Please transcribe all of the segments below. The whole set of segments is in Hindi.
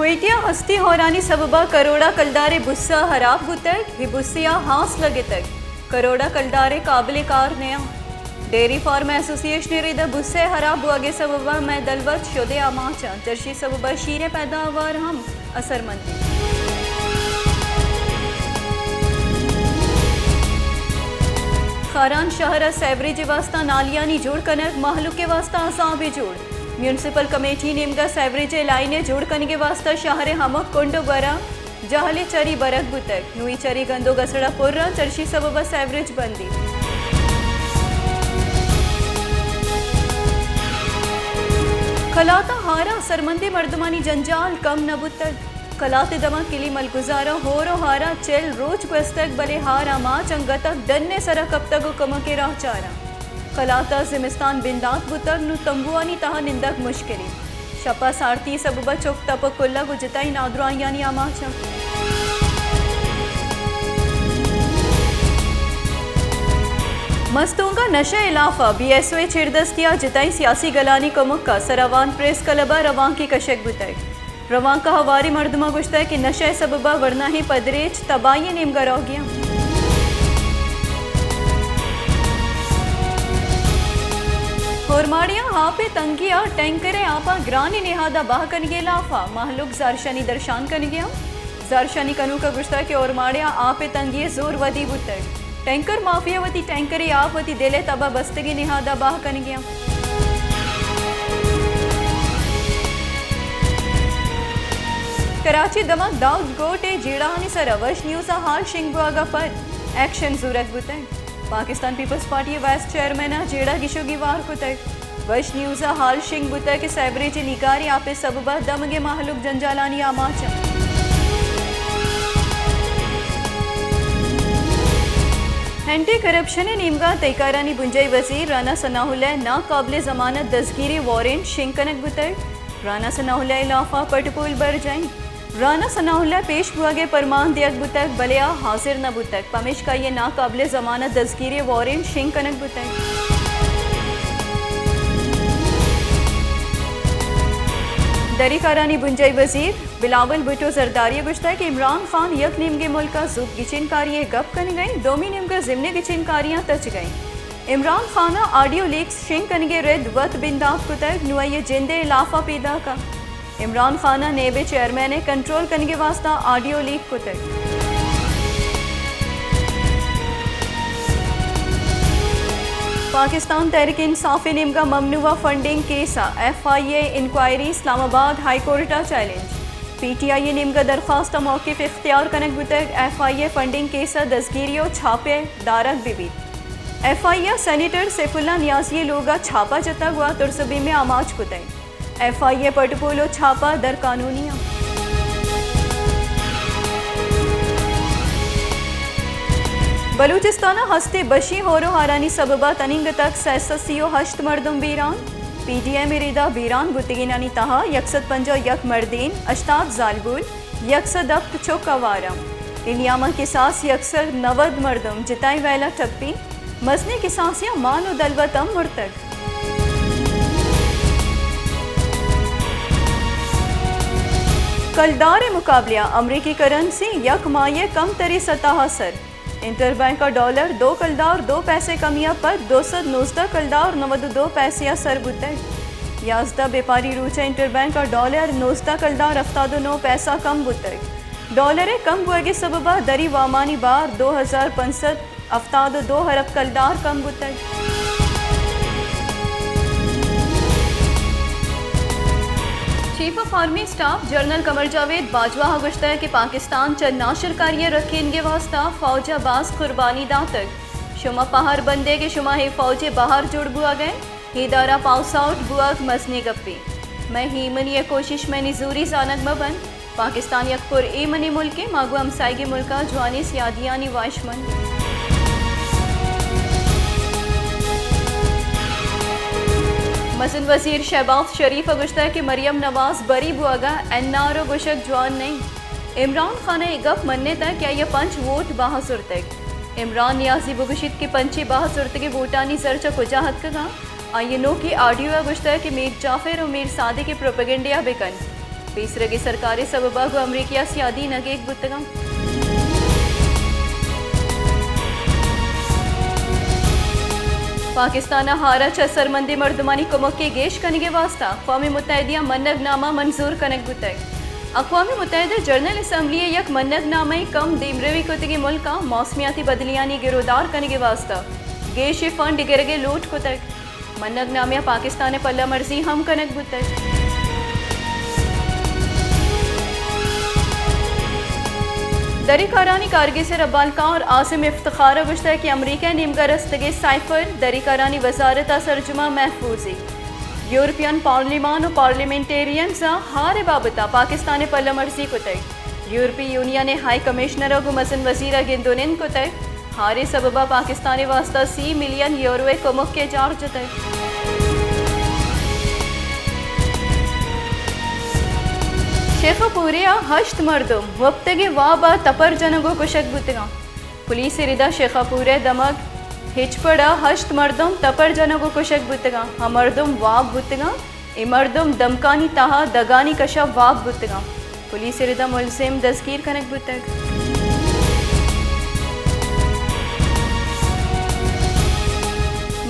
कुवेटिया हस्ती होरानी सबबा करोड़ा कलदारे बुस्सा हराब गुतक ही बुस्सिया हांस लगे तक करोड़ा कलदारे काबिल कार नया डेयरी फार्म एसोसिएशन रिदा बुस्से हराब बुआगे सबबा मैं दलवत शुदे आमाचा जर्शी सबबा शीरे पैदावार हम असरमंदी खारान शहर सेवरेज वास्ता नालियानी जोड़ कनक महलू के वास्ता असाबे जोड़ म्यूनसिपल कमेटी नेमगा सेवरेज लाइने जोड़ कन के वास्ता शहर हमक कोंडो बरा जहले चरी बरक बुतक नुई चरी गंदो गसड़ा पुर्रा चर्शी सबबा सेवरेज बंदी खलाता हारा सरमंदी मर्दमानी जंजाल कम न बुतक कलाते दमा किली मलगुजारा होरो हारा चेल रोज बस्तक बले हारा माँ चंगतक डन्ने सरा कब तक कम के राह चारा कलाता जिमिस्तान बिंदात बुतक नु तंबुआनी तहा निंदक मुश्किली शपा सारती सबबा चौक तप कुल्ला गुजताई नादरो यानी आमाचा मस्तोंगा नशा इलाफा BSO चिरदस्तिया जिताई सियासी गलानी को मुक्का सरावान प्रेस कलबा रवां की कशक बुतक रवां का हवारी मर्दमा गुश्ता है कि नशा सबबा वरना ही पदरेच तबाही नेमगा रह गया होरमाड़िया हापे तंगिया टैंकरे आपा ग्रानी नेहादा बाह कन गे लाफा महलुक जारशानी दर्शान कन गया जारशानी कनु का गुश्ता के ओरमाड़िया आपे तंगिए जोर वदी बुतक टैंकर माफियावती टैंकरे आपवती दिले तबा बस्तगी नेहादा बाह कन गया कराची दमा दाऊद गोटे जीड़ानी सर वश न्यूज़ हाल शिंगवागा पर एक्शन जूरत बुतक Pakistan People's Party vice chairman जेड़ा गिशोगी वार कुतक वश न्यूज़ हाल शिंग बुतक के सेवरेज निगारी आपे सबबा दमगे महलुक जंजालानी आमाचा एंटी करप्शन नीमगा तैकारानी बुंजई वजीर राना सनाहुल्लाह नाकाबिल जमानत दस्तगीरी वारंट शिंकनक बुतक राना सनाहुल्लाह इलाफा पटपुल बर जाए राना सनाहुल्लाह पेश हुआ गे परमान दियक बुतक बलिया हाजिर न बुतक पमिश का ये नाकाबिल जमानत दस्तगीरी वारंट शिंग कनक बुतक दरी कारानी बुंजई वजीर बिलावल भुट्टो जरदारी गुश्ता कि इमरान खान यक निमगे मुल्क का जुब गिचिनकारियाँ गप कन गई दोमी निमगा जिमने गिचिनकारियाँ तच गई इमरान खाना ऑडियो लीक्स शिंग कनगे रिद वत बिंदाब कुतक नुआये जिंदे इलाफा पैदा का इमरान खाना नेबे चेयरमैन ने कंट्रोल कनगे वास्ता ऑडियो लीक कुतक पाकिस्तान तहरीक इंसाफ निमगा ममनुआ फंडिंग केसा FIA इंक्वायरी इस्लामाबाद हाई कोर्टा चैलेंज PTI निमगा दरख्वास्त मौक़िफ़ इख्तियार कनक बुतक FIA फंडिंग केसा दस्तगीरियों छापे दारक बिबी FIA सेनेटर सैफुल्ला नियाज़ी लोगा छापा जता हुआ तुरसबी में आमाज कुतक FIA पटपोलो छापा दर कानूनिया बलूचिस्ताना हस्ते बशी होरो हारानी सबबा तनिंग तक सैसियो हश्त मर्दम बीरान PDM रिदा बीरान बुतगिनानी तहा यकसद पंजा यक मर्दीन अश्ताद जालबुल यकसद अफ्त चौकावारा इनियामा के सास यकसद 90 मर्दम जिताई वैला टप्पी मजने की सांसियां मानो दलवतम मुर्तक कलदार मुकाबलिया अमरीकी करेंसी यक माये कम तरी सतह सर इंटरबैंक का डॉलर 2 कलदार 2 पैसे कमिया पर 219 कलदार 92 पैसे सर बुतक याजदा व्यापारी रूचा इंटरबैंक का डॉलर 19 कलदार 79 पैसा कम बुतक डॉलर कम हुए सबबा दरी वामानी बार 2065 2 हरब कलदार कम बुतक chief of army staff general Qamar Javed Bajwa गुश्ता है कि पाकिस्तान चंद नाशरकारियाँ रखेंगे वास्ता फौजा बास कुर्बानी दातक शुमा पहाड़ बंदे के शुमा ही फौजे बाहर जुड़ बुआ गए हिदारा पाउस आउट बुआग मसने गप्पी मैं हीमन ये कोशिश में निजूरी जानक मबन पाकिस्तान यकपुर ए मनी मुल्क मागु हमसाई मुल्का जवानी सियादियानी वाशमन मसन वजीर शहबाज शरीफ गुश्ता है कि मरियम नवाज बरी बुआगा NRO गुशक जवान नहीं इमरान खान गप मनने तक क्या यह पंच वोट बाहसुर तक इमरान नियाजी बुगशित के पंचे बाहसुर के वोटानी सरचा कुजाहत का आयनो की ऑडियो गुश्ता है कि मीर जाफर और मीर सादे के प्रोपेगेंडिया बेकन पेसरगी सरकारी सबबा गो अमरीकिया सियादी नगेक बुतगा पाकिस्तान हारा छसरमंदी मर्दमानी कुमक के गेश कनगे वास्ता अक़वामी मुत्तहिदा मन्नगनामा मंजूर कनक बुतग अक़वामी मुत्तहिदा जनरल असम्बली यक मन्नगनामे कम दीमरवी कुतगी मुल्का मौसमियाती बदलियानी गिरोदार कनगे वास्ता गेश फंड गिरगे लूट कुतग मन्नगनामिया पाकिस्तान पल्ला मर्जी हम कनक बुतग दरीकारानी कारगिल से रब्बालका और आसिम इफ्तिखार गुश्ता कि अमरीका निमगरस्तगे साइफर दरीकारानी वजारत सरजुमा महफूजी यूरोपियन पार्लिमान और पार्लिमेंटेरियन हार बाबता पाकिस्तान पल्ला मर्जी कुतग यूरोपीय यूनियन हाई कमिश्नर गु मसन वजीर गिंदोनिन कुतग हारे सबबा पाकिस्तान वास्ता 30 मिलियन यूरो कुमुक के जार जुतग शेखापुरिया हश्त मर्दम वक्तगे वाबा तपर जनगो कुशक बुतगा पुलिस रिदा शेखापुरे दमक हिचपड़ा हश्त मर्दम तपर जनगो कुशक बुतगा हमर्दम वाब बुतगा इमर्दम दमकानी ताहा दगानी कशा वाब बुतगा पुलिस रिदा मुलजिम दस्कीर कनक बुतग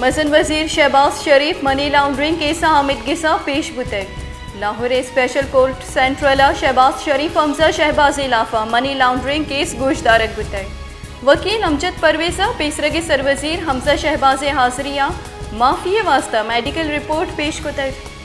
मसन वजीर शहबाज शरीफ मनी लॉन्ड्रिंग केसा हामिद गिसा पेश बुतग Lahore special court central Shahbaz Sharif Hamza Shahbaz इलाफा मनी लॉन्ड्रिंग केस गोशदारक बुतग वकील अमजद परवेज़ा पेसरगे सरवजीर हमजा शहबाज हाजरिया माफिया वास्ता मेडिकल रिपोर्ट पेश कुतग